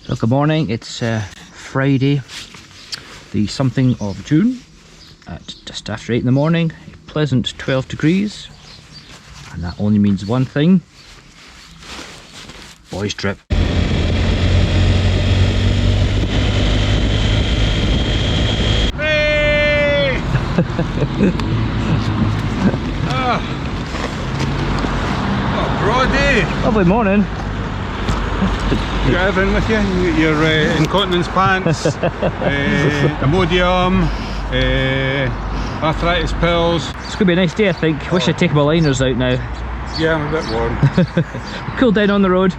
So good morning, it's Friday the something of June at just after 8 in the morning, a pleasant 12 degrees, and that only means one thing: boys trip. Hey! Broad day! Lovely morning. You got everything with you? Your incontinence pants, Imodium, arthritis pills. It's going to be a nice day, I think. Wish I'd taken my liners out now. Yeah, I'm a bit warm. Cool down on the road.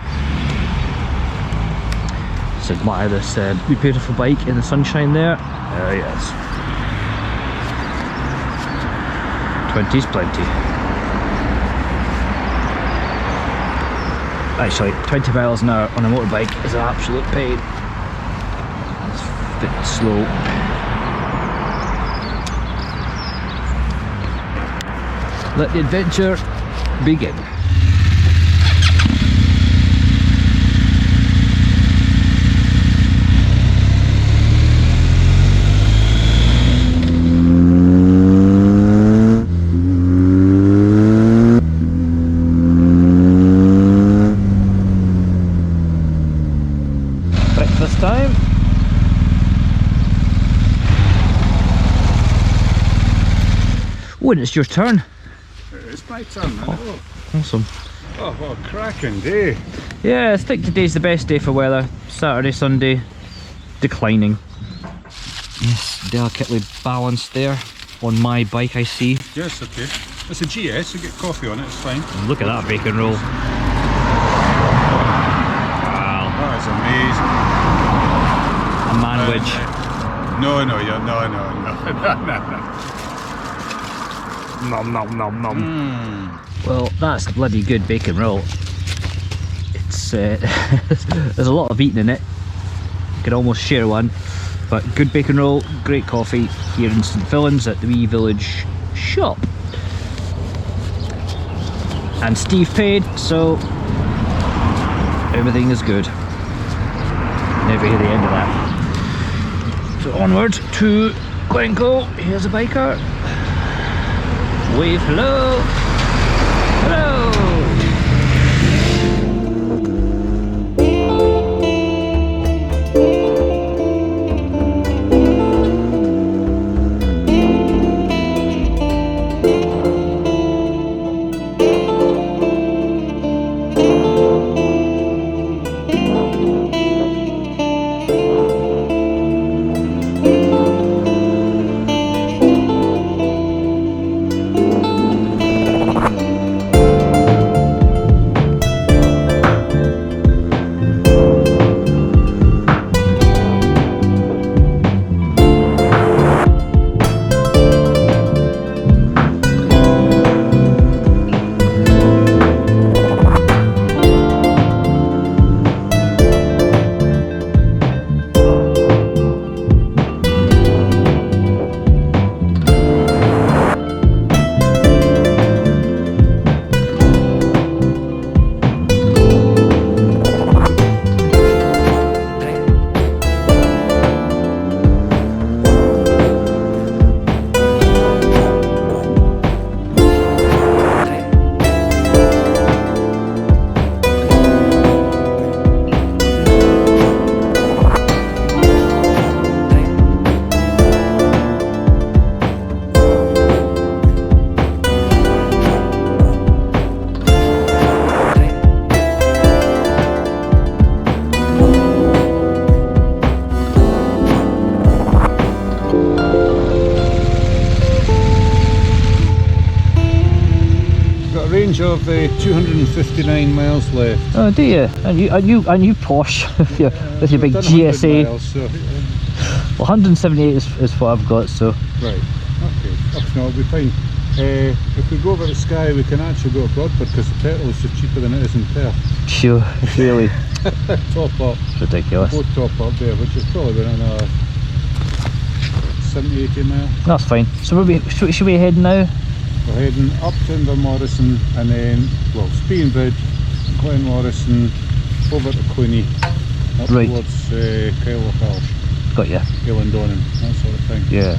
Just admire this beautiful bike in the sunshine there. There he is. 20's plenty. Actually, 20 miles an hour on a motorbike is an absolute pain. It's a bit slow. Let the adventure begin. Time. Oh, and it's your turn. It's my turn, man. Oh, awesome. Oh, what a cracking day. Yeah, I think today's the best day for weather. Saturday, Sunday, declining. Yes, delicately balanced there on my bike, I see. Yes, okay. It's a GS, you get coffee on it, it's fine. Look at that bacon roll. Wow. That is amazing. A manwich. No, no. Nom nom nom nom. Well, that's bloody good bacon roll. It's there's a lot of eating in it. You could almost share one. But good bacon roll, great coffee here in St Fillan's at the wee village shop. And Steve paid, so everything is good. Never hear the end of that. So onward to Glencoe. Here's a biker. Wave hello. Hello. Of 259 miles left. Oh, do you? And you posh with your big GSA. Miles, so, well, 178 is what I've got, so. Right. Okay. No, it'll be fine. If we go over to Skye, we can actually go to Broadford because the petrol is so cheaper than it is in Perth. Sure, really. Top up. It's ridiculous. Both top up there, which is probably another 70-80 miles. That's fine. So should we head now? We're heading up to Invermorrison and then, well, Speenbridge, Glenmorrison, over to Clunie, up Right. towards Caladh, Got ya. Eilean Donan, that sort of thing. Yeah.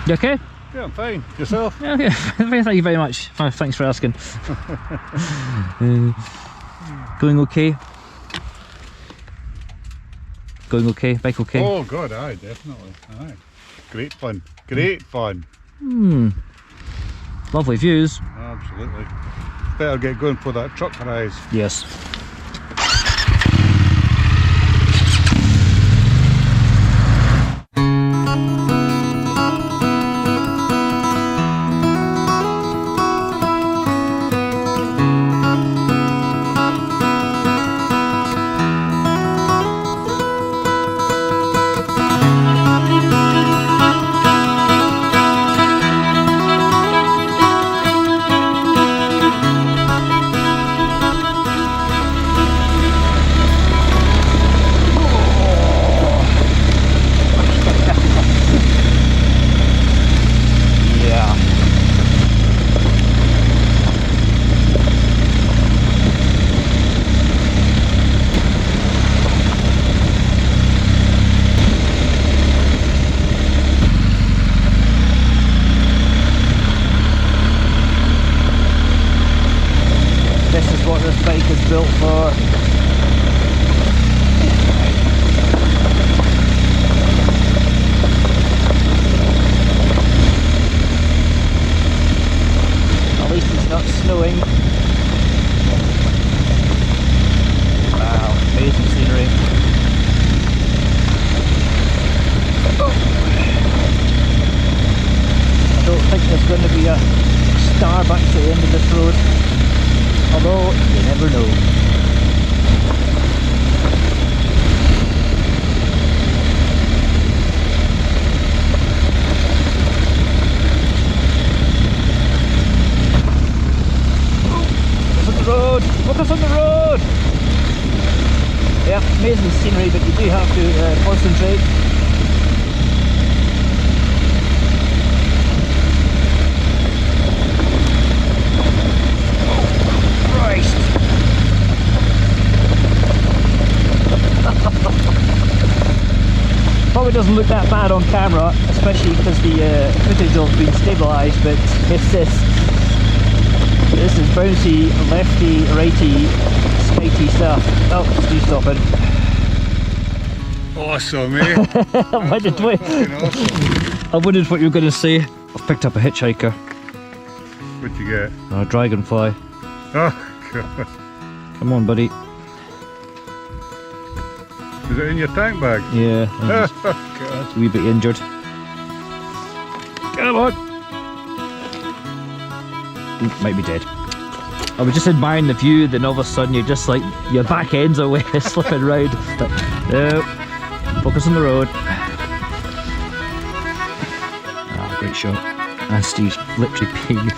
You okay? Yeah, I'm fine. Yourself? Yeah, okay. Thank you very much. Thanks for asking. Going okay? Going okay? Bike okay? Oh God, aye, definitely. Aye. Great fun. Great fun. Lovely views. Absolutely. Better get going for that truck rise. Yes. Built for. At least it's not snowing. Wow, amazing scenery. I don't think there's going to be a Starbucks at the end of this road. Although, you never know. Focus on the road! Focus on the road! Yeah, amazing scenery, but you do have to concentrate. Probably doesn't look that bad on camera, especially because the footage has been stabilised, but this is bouncy, lefty, righty, skitey stuff. Oh, Steve's stopping. Awesome, eh? Awesome. I wondered what you were going to say. I've picked up a hitchhiker. What'd you get? A dragonfly. Oh, God. Come on, buddy. Is it in your tank bag? Yeah. Oh, God. A wee bit injured. Come on! Might be dead. I was just admiring the view, then all of a sudden you're just like, your back end's away, slipping round. But, no, focus on the road. Ah, great shot. And Steve's literally peeing.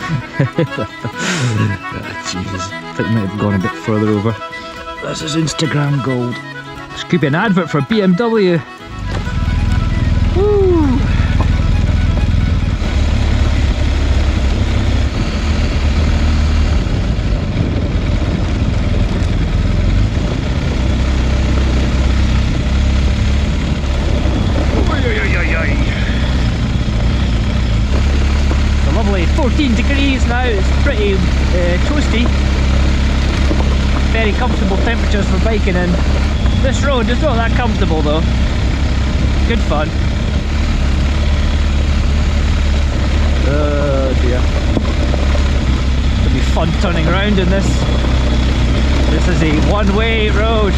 Jesus, I think I might have gone a bit further over. This is Instagram gold. This could be an advert for BMW. Woo! It's a lovely 14 degrees now. It's pretty toasty. Very comfortable temperatures for biking in. This road is not that comfortable though. Good fun. Oh dear. It'll be fun turning around in this. This is a one-way road.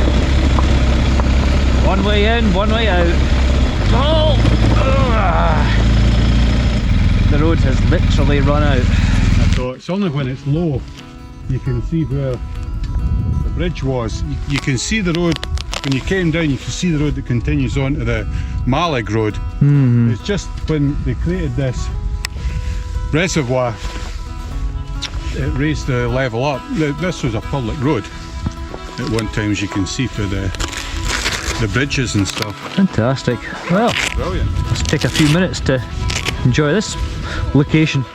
One way in, one way out. Oh! The road has literally run out. So it's only when it's low you can see where the bridge was. You can see the road, when you came down you can see the road that continues on to the Malig Road. It's just when they created this reservoir, it raised the level up. This was a public road at one time, as you can see through the bridges and stuff. Fantastic. Well, Brilliant. let's take a few minutes to enjoy this location.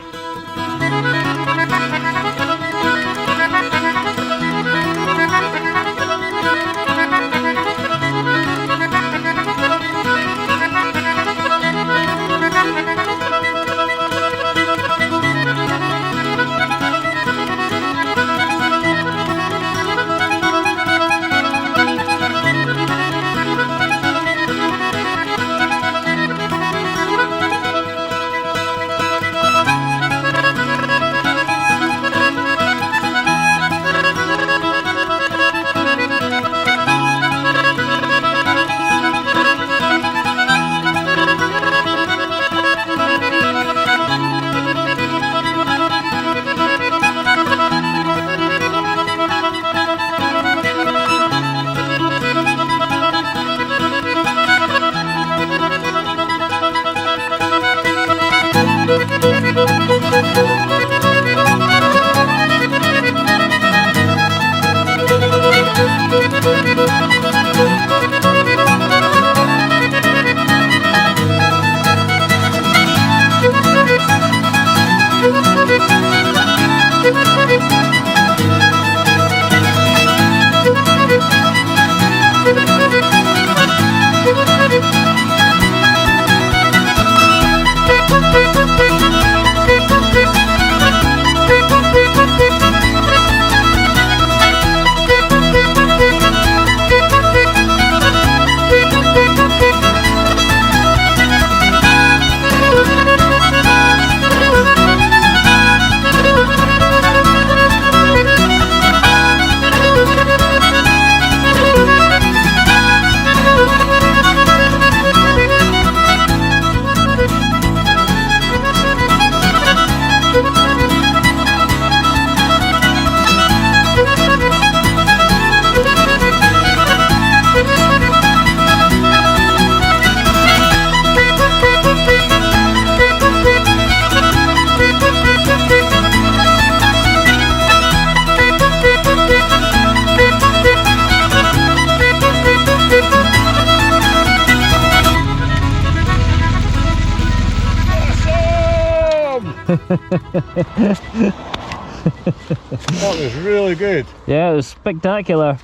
That was really good. Yeah, it was spectacular.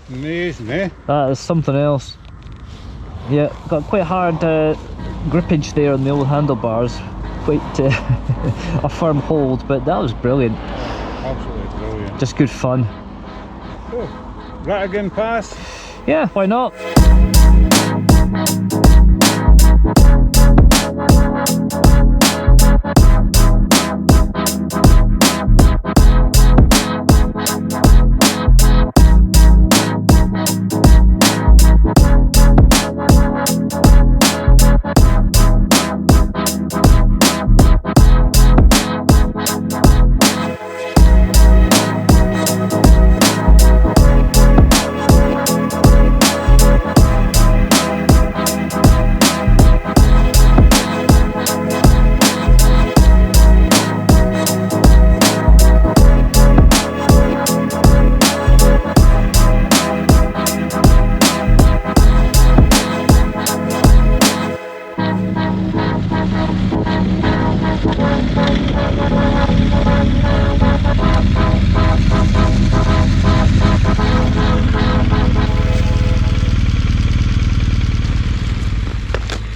Amazing, eh? That is something else. Yeah, got quite hard grippage there on the old handlebars. Quite a firm hold, but that was brilliant. Absolutely brilliant. Just good fun. Oh, Rattigan Pass. Yeah, why not?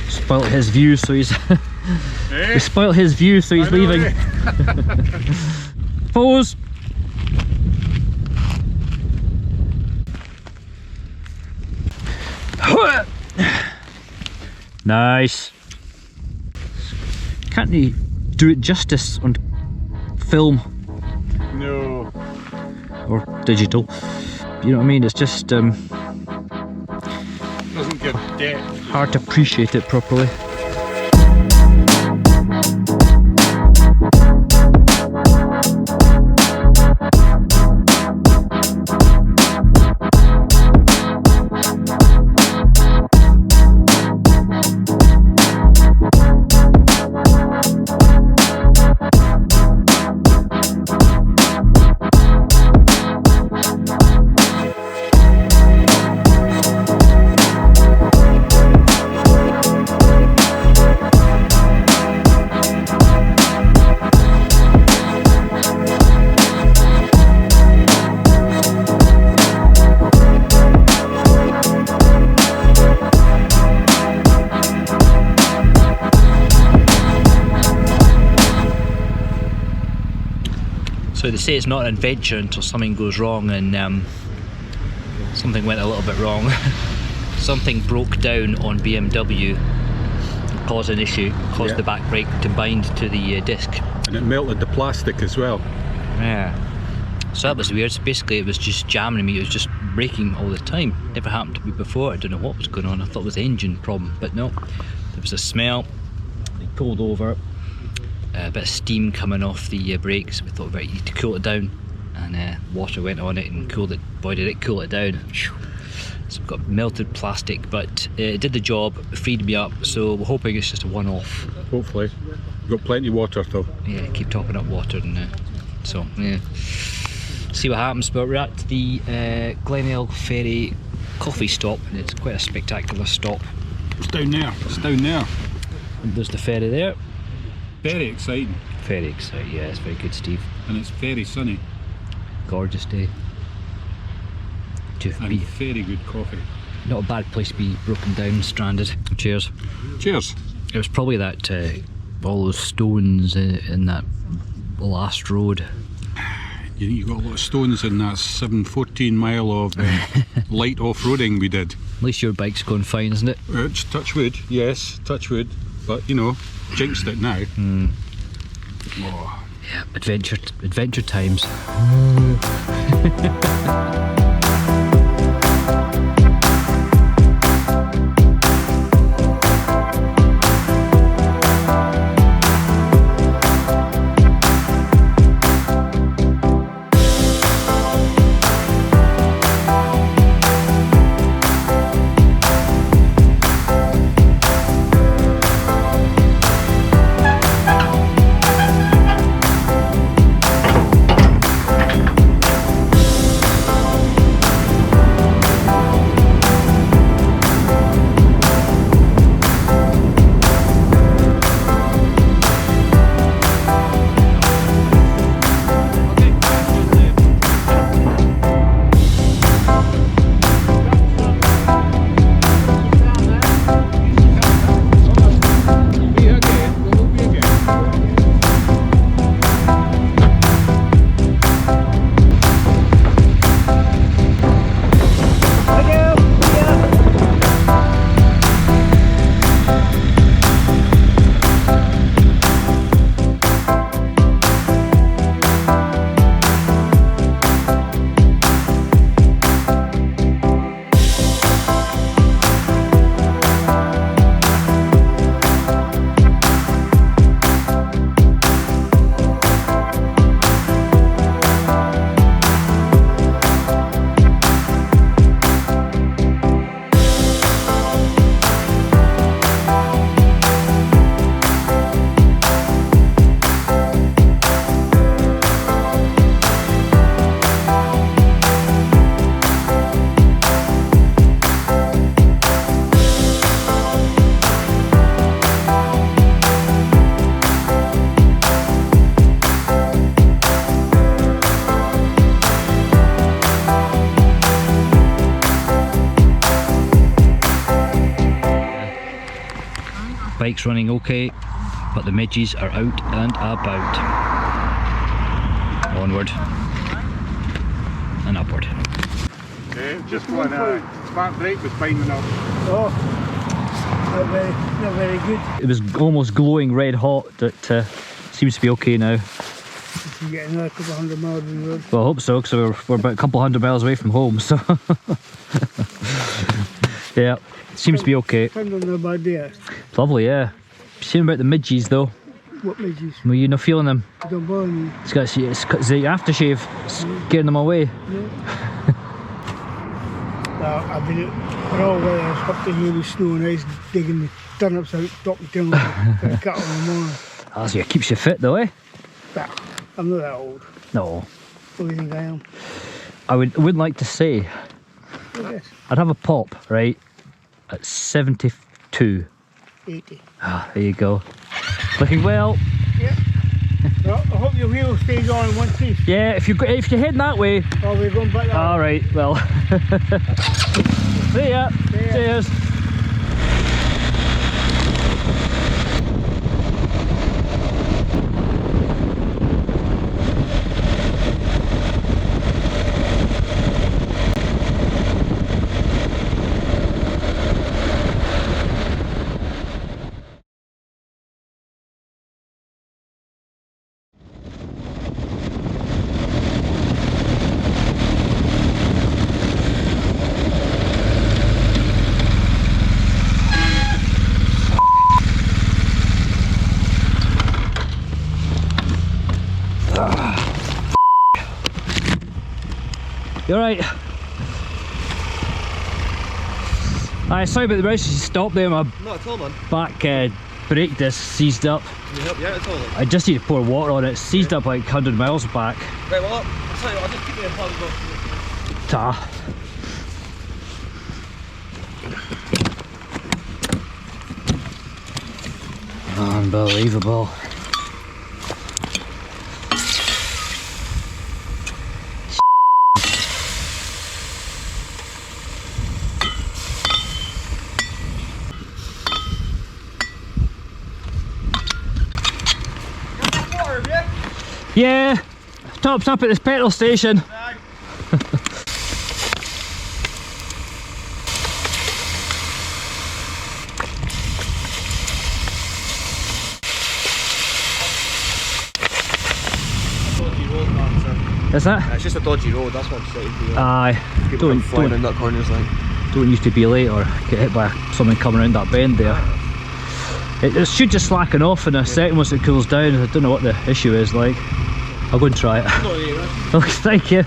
Spoilt his view, so he's we spoilt his view, so he's leaving. Pose. Nice. Can't you do it justice on film? No. Or digital. You know what I mean? It's just Doesn't give depth. hard to appreciate it properly. they say it's not an adventure until something goes wrong, and something went a little bit wrong. Something broke down on BMW, caused an issue, caused the back brake to bind to the disc. And it melted the plastic as well. Yeah. So that was weird. So basically it was just jamming me, it was just braking all the time. Never happened to me before. I don't know what was going on. I thought it was an engine problem, but no. There was a smell. They pulled over. A bit of steam coming off the brakes. We thought, right, you need to cool it down. And water went on it and cooled it. Boy, did it cool it down. So we've got melted plastic, but it did the job, freed me up. So we're hoping it's just a one-off. Hopefully. We've got plenty of water though. Yeah, keep topping up water, and so yeah. See what happens. But we're at the Glenelg ferry coffee stop, and it's quite a spectacular stop. It's down there. It's down there. And there's the ferry there. Very exciting. Very exciting. Yeah, it's very good, Steve. And it's very sunny. Gorgeous day. And very good coffee. Not a bad place to be broken down, stranded. Cheers. Cheers. It was probably that all those stones in that last road. You got a lot of stones in that 714 mile of light off-roading we did. At least your bike's going fine, isn't it? It's touch wood, yes, touch wood. But you know, jinxed it now. Oh. Yeah, adventure times. Bike's running okay, but the midges are out and about. Onward and upward. Just one spark brake was binding up. Oh, not very good. It was almost glowing red hot. That seems to be okay now. You get another couple of 100 miles on the road. Well, I hope so, because we're about a couple 100 miles away from home, so yeah, seems to be okay. Sounds on the bad day. It's lovely, yeah. Shame about the midges though. What midges? Were you not feeling them? I don't bother me. It's got the aftershave, scaring them away. No. I've been for all weather, I was up to here with snow and ice, digging the turnips out, top and down for the cattle in the morning. Ah, so it keeps you fit though, eh? But I'm not that old. No. What do you think I am? I wouldn't like to say. Yes. I'd have a pop, right, at 72. 80. Ah, there you go. Looking well. Yeah. Well, I hope your wheel stays on in one piece. Yeah, if you're heading that way. Oh, we're going back that way. All right, well. See ya. Cheers. alright? Sorry about the emergency stop there, my Not at all, man. back brake disc seized up. Can you help you out at all? I just need to pour water on it. It's seized up like 100 miles back. Right, well, I'll tell you what, I'll just keep you in part of the Ta. Unbelievable. Yeah, tops up at this petrol station. Is that? It's just a dodgy road, that's what I'm saying to you. Aye. People come flying in that corners like. Don't used to be late or get hit by someone coming around that bend there. It should just slacken off in a second once it cools down. I don't know what the issue is like. I'll go and try it. Oh, thank you.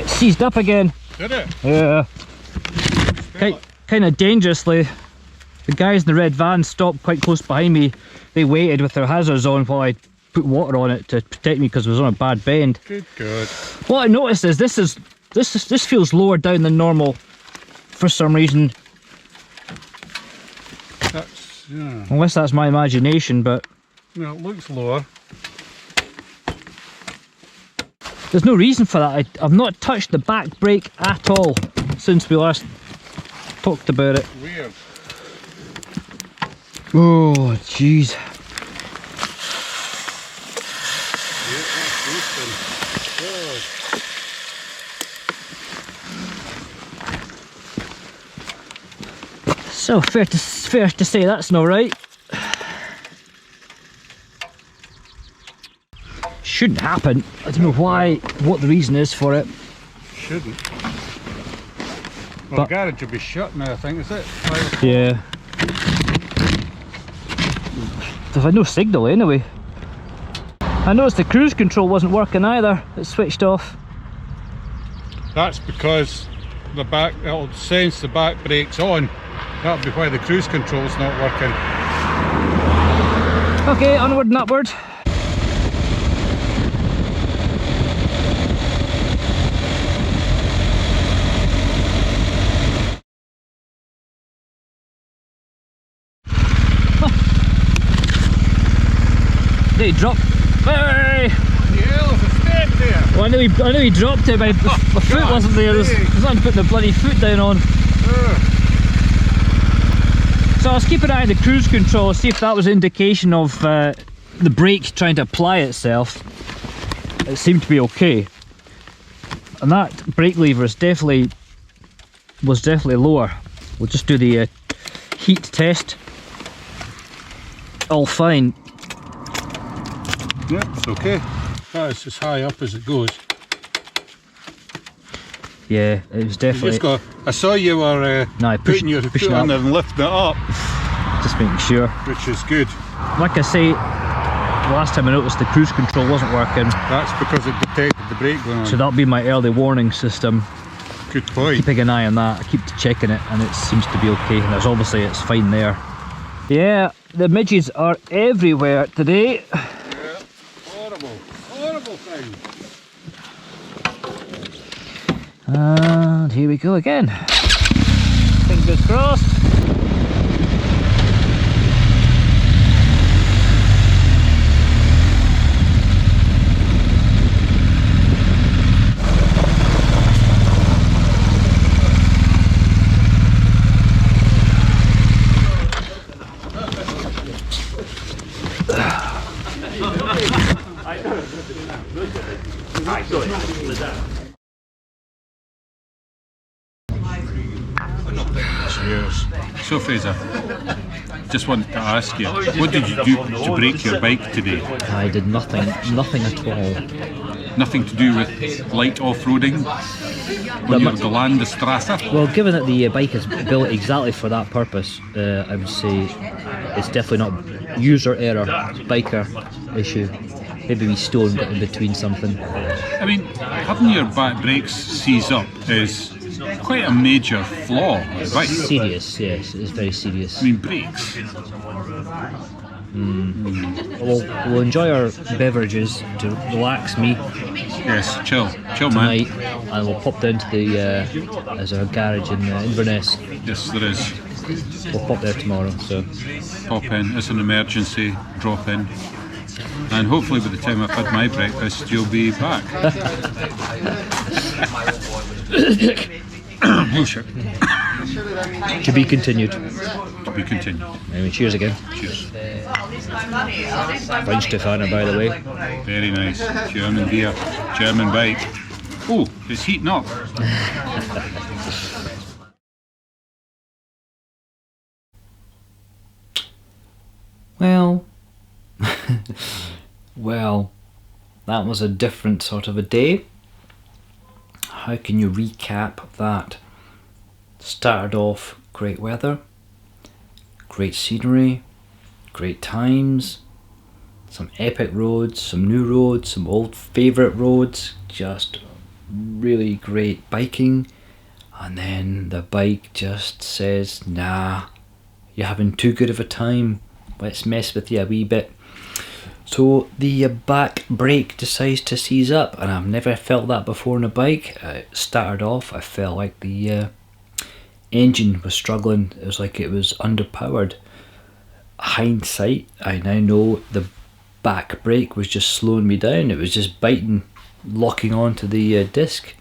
Seized up again. Did it? Yeah. Kind of dangerously. The guys in the red van stopped quite close behind me. They waited with their hazards on while I put water on it to protect me because it was on a bad bend. Good God. What I noticed is this feels lower down than normal for some reason. That's, yeah. Unless that's my imagination, but No, it looks lower. there's no reason for that. I've not touched the back brake at all since we last talked about it. Weird. Oh, jeez. So fair to say that's not right. Shouldn't happen. I don't know why, what the reason is for it. Shouldn't. Well, the garage will be shut now, I think, is it? Yeah. There's had no signal anyway. I noticed the cruise control wasn't working either. It switched off. That's because the back, it'll sense the back brake's on. That'll be why the cruise control's not working. Okay, onward and upward. He dropped. Hey! Yeah, there's a step there. Well, I knew he dropped it, but my foot wasn't there. I was not to put the bloody foot down on. So I was keeping an eye on the cruise control, see if that was an indication of the brake trying to apply itself. It seemed to be okay, and that brake lever is definitely lower. We'll just do the heat test. All fine. Yeah, it's okay. That's as high up as it goes. Yeah, it was definitely. I saw you were putting your foot on there and lifting it up. Just making sure. Which is good. Like I say, the last time I noticed the cruise control wasn't working. That's because it detected the brake going on. So that'll be my early warning system. Good point. Keeping an eye on that. I keep checking it and it seems to be okay. And there's obviously it's fine there. Yeah, the midges are everywhere today. Yeah, horrible thing. And here we go again. Fingers crossed. years. So Fraser, just wanted to ask you, what did you do to break your bike today? I did nothing at all. Nothing to do with light off-roading on your Golanda Strasse? Well, given that the bike is built exactly for that purpose, I would say it's definitely not user error, biker issue. Maybe we stone got in between something. I mean, having your back brakes seize up is quite a major flaw of the bike. Serious, yes, it's very serious. I mean, brakes. We'll enjoy our beverages to relax me Yes, chill tonight, man. and we'll pop down to the there's a garage in Inverness. Yes, there is. We'll pop there tomorrow. So Pop in, it's an emergency, drop in. And hopefully by the time I've had my breakfast, you'll be back. Oh shit. to be continued. To be continued. Anyway, cheers again. Cheers. French Stefano, by the way. Very nice. German beer, German bike. Oh, it's heating up. Well, well, that was a different sort of a day. How can you recap that? Started off great weather, great scenery, great times, some epic roads, some new roads, some old favourite roads, just really great biking, and then the bike just says, nah, you're having too good of a time, let's mess with you a wee bit. So the back brake decides to seize up, and I've never felt that before on a bike. It started off, I felt like the engine was struggling. It was like it was underpowered. Hindsight, I now know the back brake was just slowing me down. It was just biting, locking onto the disc.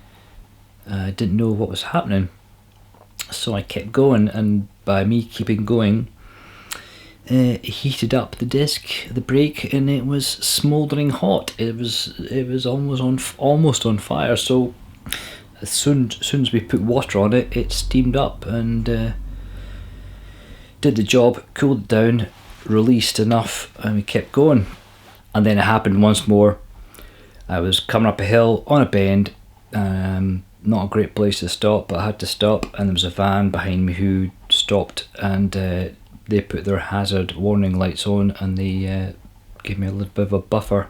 I didn't know what was happening, so I kept going, and by me keeping going, it heated up the disc, the brake, and it was smouldering hot. It was almost on fire. So as soon as we put water on it, it steamed up and did the job, cooled it down, released enough, and we kept going. And then it happened once more. I was coming up a hill on a bend, not a great place to stop, but I had to stop, and there was a van behind me who stopped, and they put their hazard warning lights on, and they gave me a little bit of a buffer,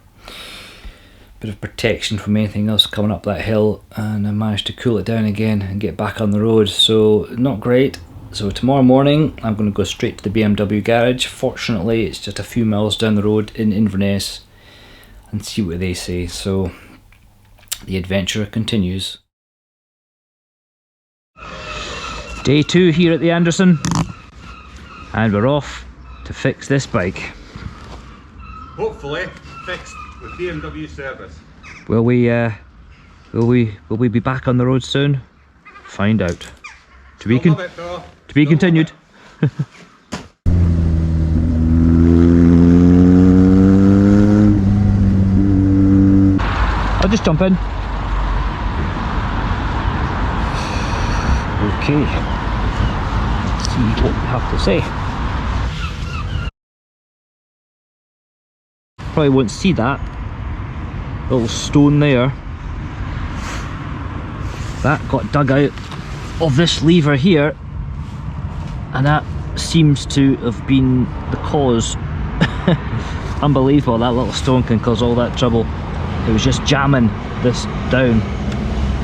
bit of protection from anything else coming up that hill, and I managed to cool it down again and get back on the road. So not great. So tomorrow morning I'm going to go straight to the BMW garage. Fortunately it's just a few miles down the road in Inverness, and see what they say. So the adventure continues. Day 2 here at the Anderson, and we're off to fix this bike. Hopefully fixed with BMW service. Will we be back on the road soon? Find out. To be continued. I'll just jump in. Okay. Let's see what we have to say. Probably won't see that little stone there. That got dug out of this lever here, and that seems to have been the cause. Unbelievable, that little stone can cause all that trouble. It was just jamming this down.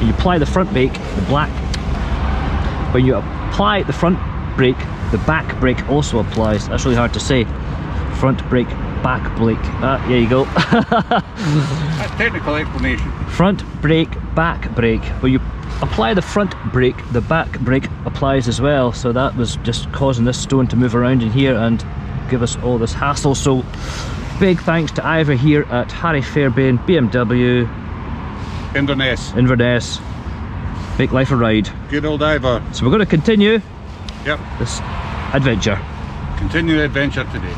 You apply the front brake, the black. When you apply the front brake, the back brake also applies. That's really hard to say. Front brake, back brake. There you go. That's technical explanation. Front brake, back brake. When you apply the front brake, the back brake applies as well. So that was just causing this stone to move around in here and give us all this hassle. So big thanks to Ivor here at Harry Fairbairn BMW Inverness. Make life a ride. Good old Ivor. So we're going to continue this adventure. Continue the adventure today.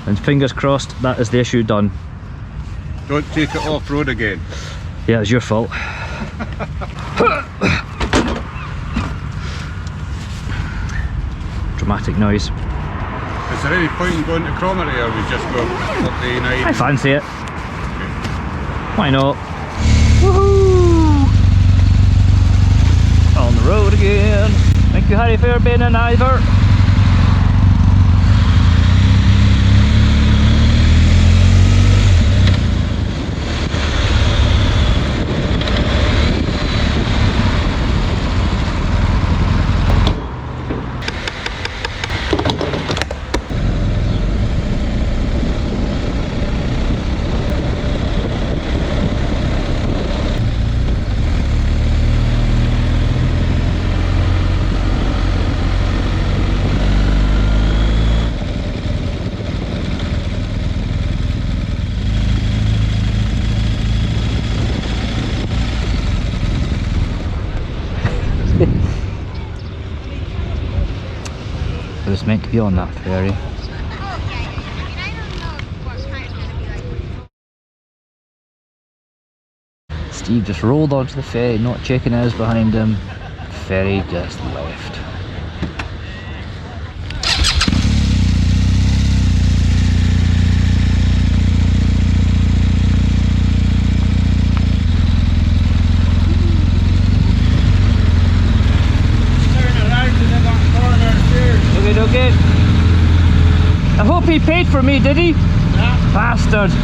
And fingers crossed that is the issue done. Don't take it off-road again. Yeah, it's your fault. automatic noise. Is there any point in going to Cromarty, or we just go up the A9? I fancy it. Why not? Woohoo! On the road again. Thank you, Harry Fairbairn and Ivor. It was meant to be on that ferry. Steve just rolled onto the ferry, not checking us behind him. The ferry just left. Okay. I hope he paid for me, did he? Yeah. Bastard. He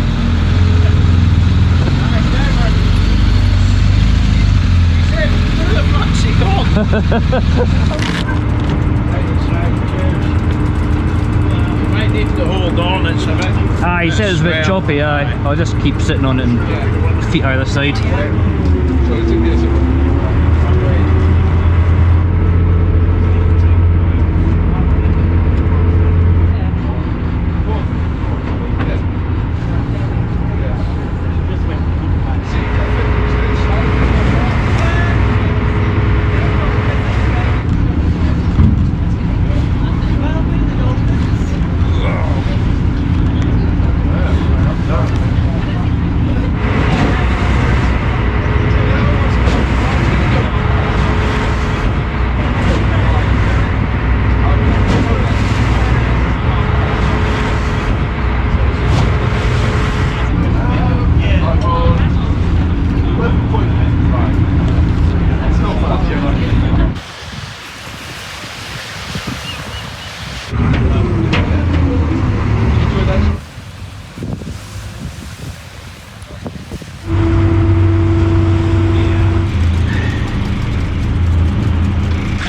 said, who the fuck's he gone? You might need to hold on, it's a bit... Aye, he said it was a bit choppy, aye. I'll just keep sitting on it and feet either side.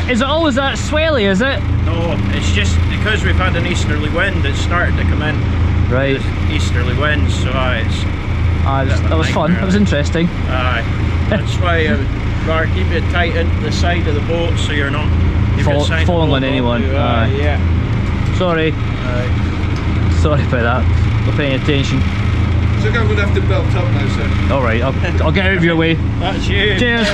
Is it always that swelly, is it? No, it's just because we've had an easterly wind, it's started to come in. Right. Easterly winds, so it's... that was fun, that was interesting. Aye. That's why I would rather keep it tight into the side of the boat so you're not... falling on anyone. Aye. Yeah. Sorry. Aye. Sorry about that. Not paying attention. So I'm going to have to belt up now, sir. Alright, I'll get out of your way. That's you. Cheers.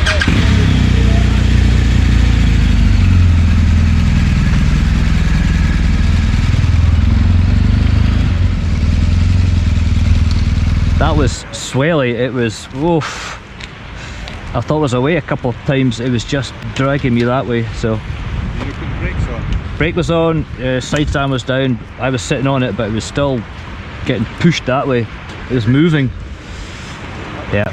That was swelly, it was, oof. I thought I was away a couple of times, it was just dragging me that way, so. Did you put the brakes on? Brake was on, side stand was down, I was sitting on it, but it was still getting pushed that way. It was moving. Yeah,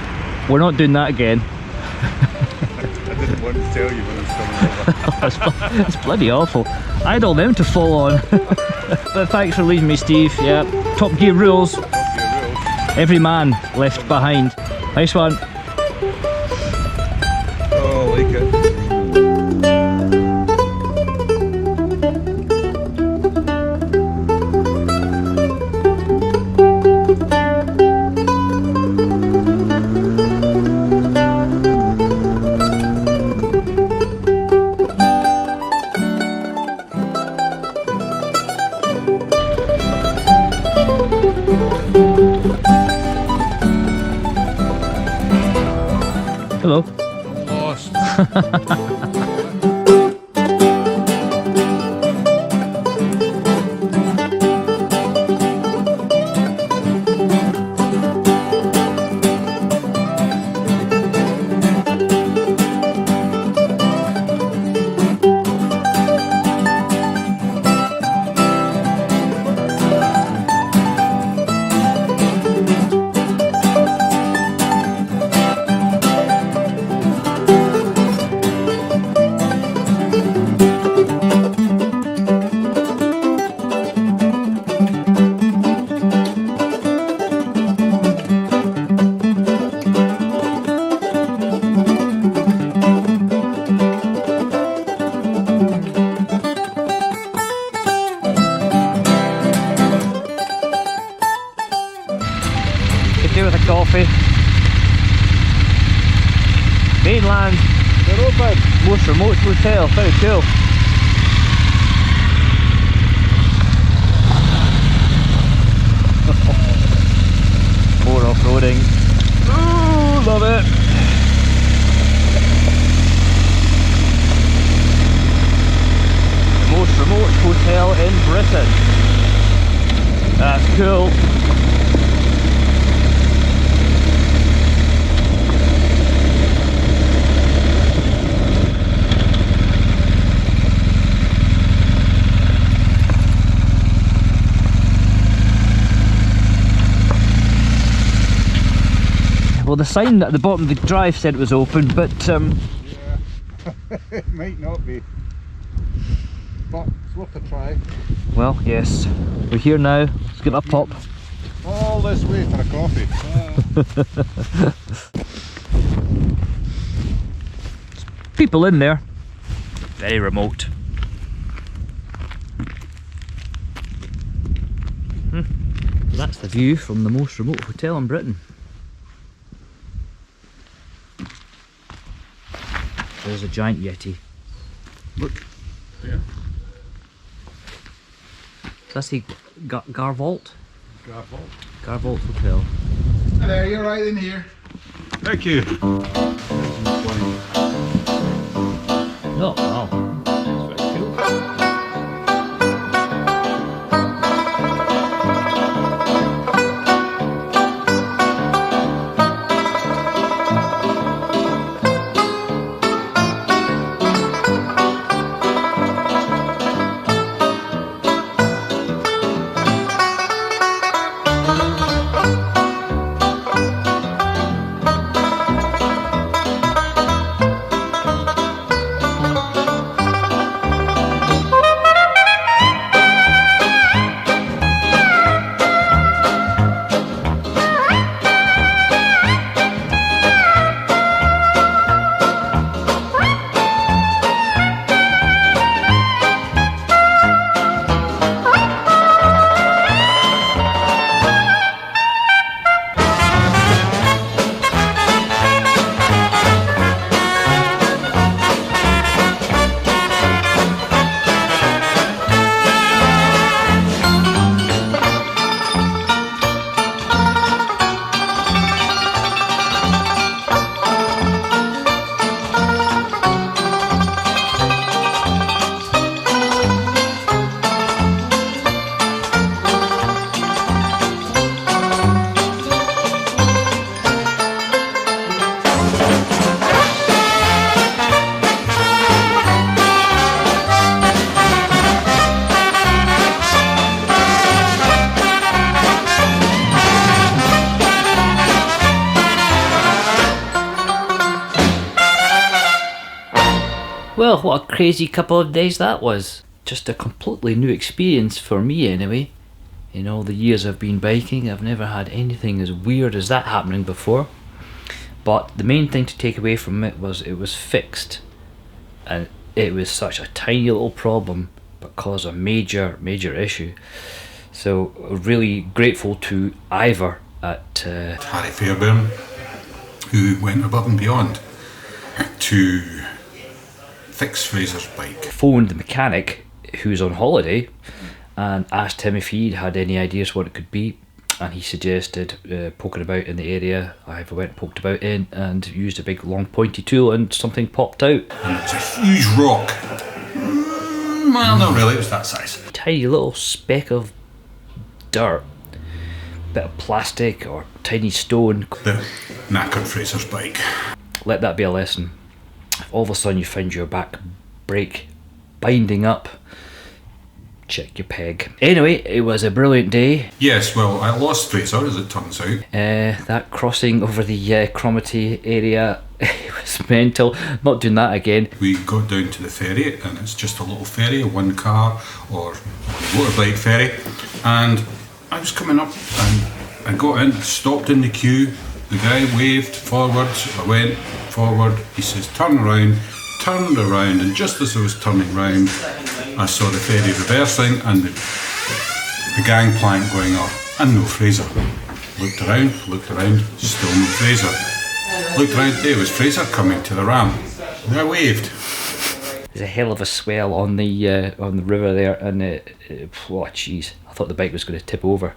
we're not doing that again. I didn't want to tell you when I was coming over. It's bloody awful. I had all them to fall on. But thanks for leaving me, Steve. Yeah, Top Gear rules. Every man left behind. Nice one. Oh, I like it. Hello. Lost. Mainland. They're open. Most remote hotel. Very cool. More off-roading. Ooh, love it. The most remote hotel in Britain. That's cool. Well, the sign at the bottom of the drive said it was open, but Yeah, it might not be. But it's worth a try. well, yes. We're here now. Let's give it a pop. All this way for a coffee. People in there. Very remote. That's the view from the most remote hotel in Britain. There's a giant Yeti. Look. Yeah. That's the Garvault? Garvault. Garvault Hotel. Hello, you're right in here. Thank you. Oh, wow. That's very cool. Well, what a crazy couple of days that was. Just a completely new experience for me anyway. In all the years I've been biking, I've never had anything as weird as that happening before. But the main thing to take away from it was fixed. And it was such a tiny little problem, but caused a major issue. So really grateful to Ivor at Harry Fairbairn, who went above and beyond to fix Fraser's bike. Phoned the mechanic who's on holiday and asked him if he'd had any ideas what it could be, and he suggested poking about in the area. I went and poked about in and used a big long pointy tool and something popped out. And it was a huge rock. Well, not really, it was that size. Tiny little speck of dirt, bit of plastic or tiny stone. The knackered Fraser's bike. Let that be a lesson. If all of a sudden you find your back brake binding up, check your peg. Anyway, it was a brilliant day. Yes, well, I lost Fraser as it turns out. That crossing over the Cromarty area, it was mental. Not doing that again. We got down to the ferry, and it's just a little ferry, a one car or motorbike ferry, and I was coming up and I got in, stopped in the queue. The guy waved forwards, I went forward, he says turn around, turned around, and just as I was turning round I saw the ferry reversing and the gangplank going up, and no Fraser. Looked around, still no Fraser. looked round, there was Fraser coming to the ram. And I waved. There's a hell of a swell on the river there, and oh jeez, I thought the bike was going to tip over.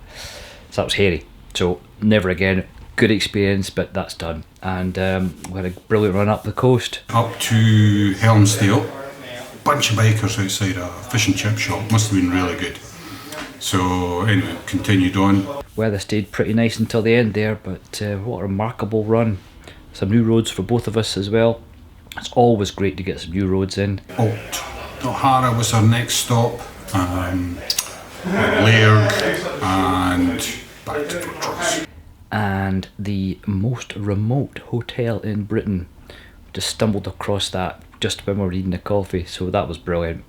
So that was hairy. So never again. Good experience, but that's done. And we had a brilliant run up the coast. Up to Helmsdale. Bunch of bikers outside a fish and chip shop. Must have been really good. So anyway, continued on. Weather stayed pretty nice until the end there, but what a remarkable run. Some new roads for both of us as well. It's always great to get some new roads in. O'Hara was our next stop. Lairg and back to Fortrose. And the most remote hotel in Britain. Just stumbled across that just when we were eating a coffee, so that was brilliant.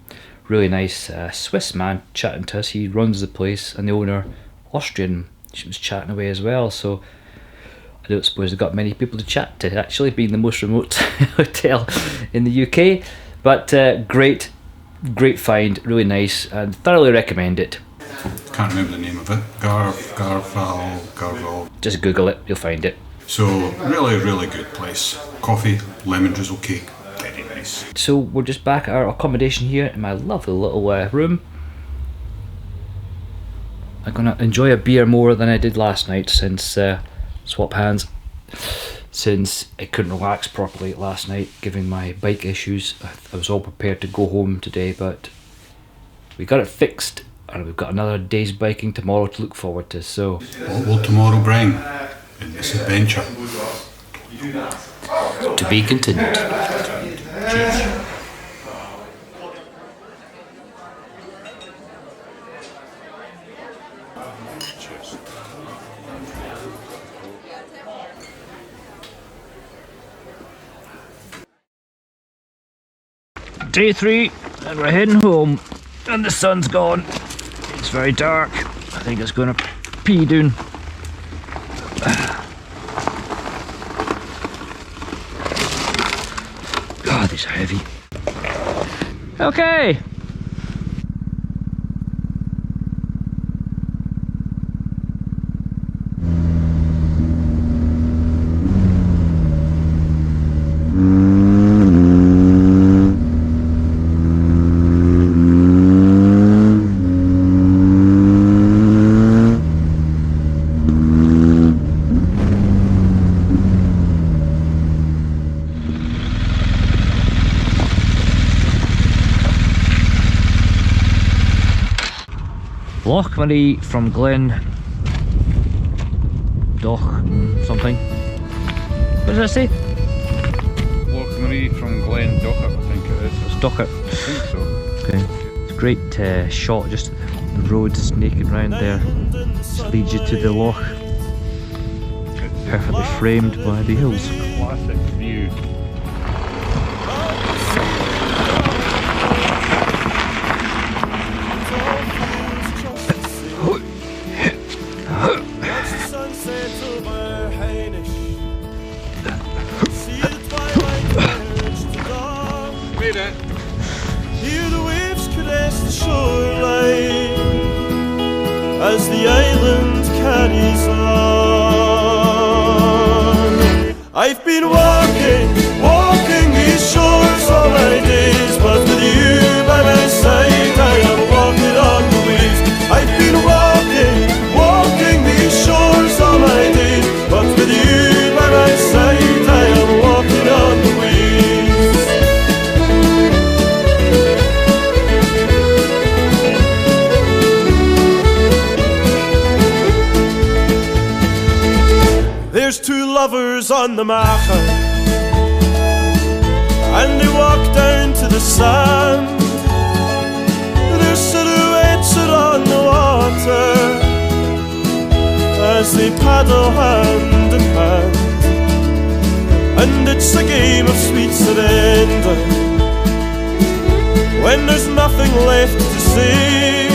Really nice Swiss man chatting to us. He runs the place, and the owner, Austrian, she was chatting away as well. So I don't suppose they've got many people to chat to, actually, being the most remote hotel in the UK. But great find, really nice, and thoroughly recommend it. Can't remember the name of it. Garvault. Just Google it, you'll find it. So really, really good place. Coffee, lemon drizzle cake, very nice. So we're just back at our accommodation here in my lovely little room. I'm gonna enjoy a beer more than I did last night since swap hands. Since I couldn't relax properly last night, given my bike issues. I was all prepared to go home today, but we got it fixed, and we've got another day's biking tomorrow to look forward to. So what will tomorrow bring in this adventure? To be continued. Cheers. Day 3, and we're heading home, and the sun's gone. It's very dark. I think it's going to pee down. God, these are heavy. Okay. Lochmarie from Glenelg something. What did I say? Lochmarie from Glencoe, I think it is. It's Dockett. I think so. Okay. It's a great shot, just the road snaking round there. Just leads you to the loch. Perfectly framed by the hills. Classic view. Hear the waves caress the shoreline as the island carries on. I've been walking these shores all my days, but with you by my side I am walking on the waves. I've been walking these shores all my days, but with you by my side I am walking on the waves. There's two lovers on the Macha, and they walk down to the sand. Their silhouettes are on the water as they paddle hand in hand, and it's a game of sweet surrender when there's nothing left to say,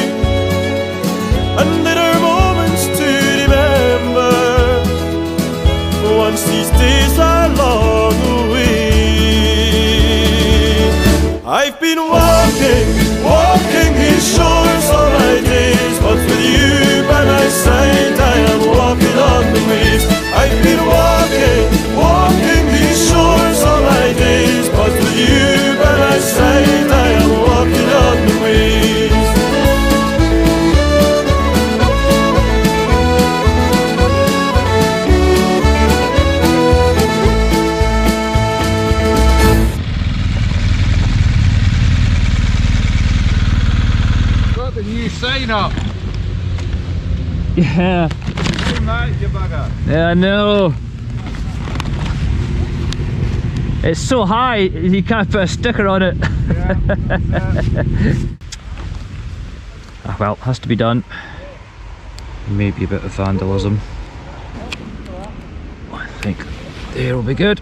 and there are moments to remember once these days are long away. I've been walking these shores all my days, but with you by my side I am walking on the waves. I've been walking clean up. Yeah. Do that, you bugger. Yeah, I know. It's so high, you can't put a sticker on it. Ah, well, has to be done. Maybe a bit of vandalism. I think there will be good.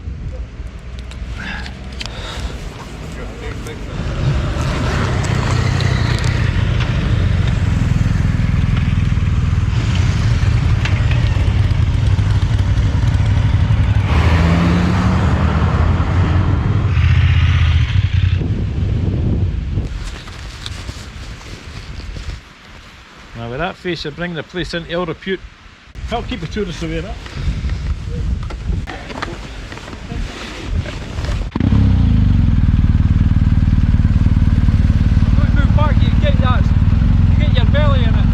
Now with that face, you bring the place into ill repute. Help keep the tourists away, that. Don't move back, you get your belly in it.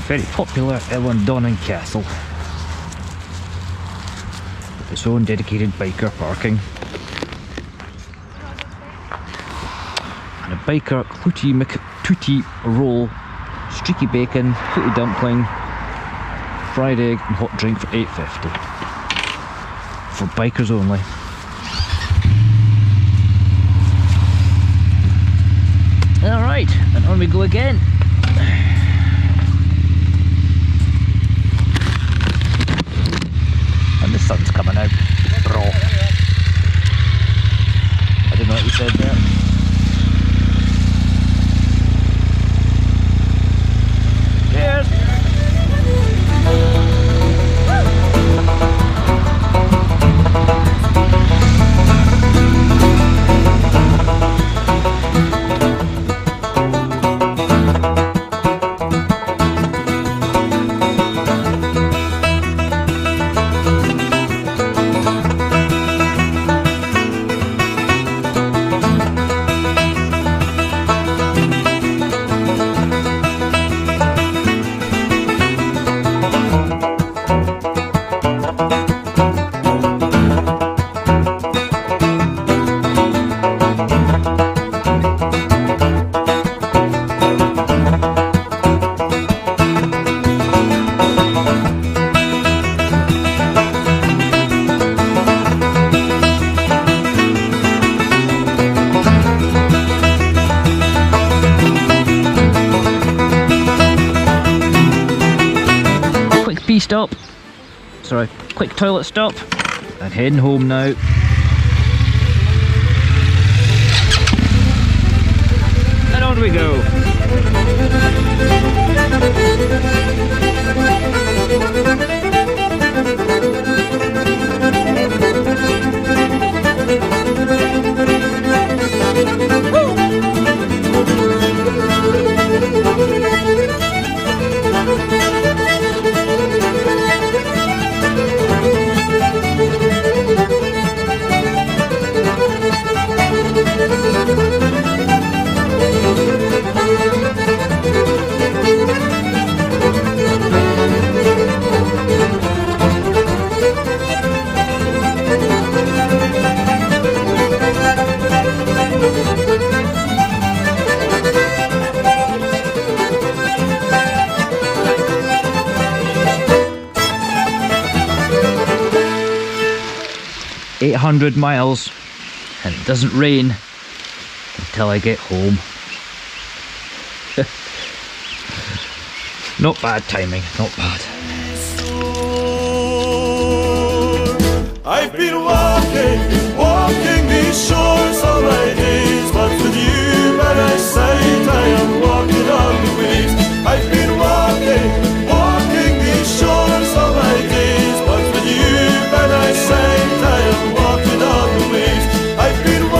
Very popular Eilean Donan Castle with its own dedicated biker parking and a biker Clutie McTootie roll, streaky bacon, footy dumpling, fried egg and hot drink for $8.50 for bikers only. Alright, and on we go again. And the sun's coming out, bro. I don't know what you said there. Cheers! Stop. Sorry, quick toilet stop and heading home now. And on we go. $800 miles and it doesn't rain until I get home. Not bad timing, not bad. I've been walking these shores all my days, but with you by my side I am walking on the waves. I've been walking these shores all my days, but with you by my side I am walking on the waves. I've been